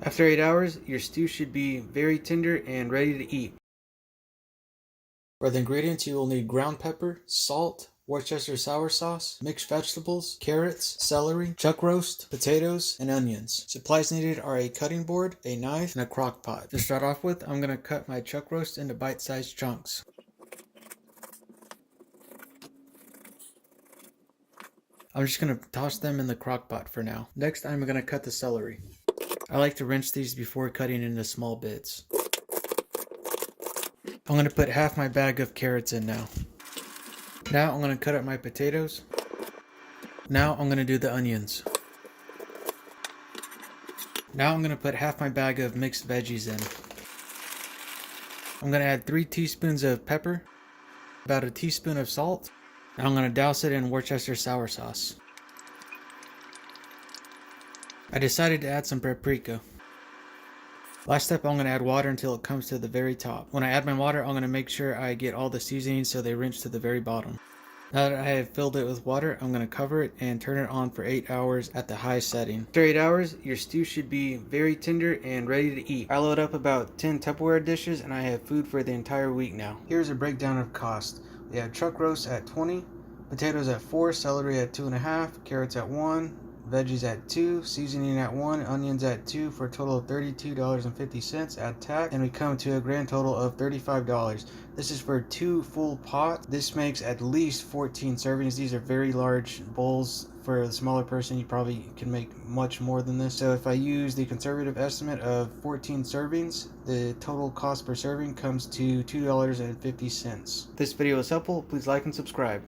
After 8 hours, your stew should be very tender and ready to eat. For the ingredients, you will need ground pepper, salt, Worcester sour sauce, mixed vegetables, carrots, celery, chuck roast, potatoes, and onions. Supplies needed are a cutting board, a knife, and a crock pot. To start off with, I'm going to cut my chuck roast into bite-sized chunks. I'm just going to toss them in the crock pot for now. Next, I'm going to cut the celery. I like to rinse these before cutting into small bits. I'm going to put half my bag of carrots in now. Now I'm going to cut up my potatoes. Now I'm going to do the onions. Now I'm going to put half my bag of mixed veggies in. I'm going to add 3 teaspoons of pepper, about a teaspoon of salt. Now I'm going to douse it in Worcester sour sauce. I decided to add some paprika. Last step, I'm going to add water until it comes to the very top. When I add my water, I'm going to make sure I get all the seasonings so they rinse to the very bottom. Now that I have filled it with water, I'm going to cover it and turn it on for 8 hours at the high setting. After 8 hours, your stew should be very tender and ready to eat. I load up about 10 Tupperware dishes and I have food for the entire week now. Here's a breakdown of cost. We have chuck roast at 20, potatoes at 4, celery at 2.5, carrots at 1, veggies at 2, seasoning at 1, onions at 2 for a total of $32.50 at tax, and we come to a grand total of $35. This is for 2 full pots. This makes at least 14 servings. These are very large bowls. For a smaller person, you probably can make much more than this. So if I use the conservative estimate of 14 servings, the total cost per serving comes to $2.50. If this video was helpful, please like and subscribe.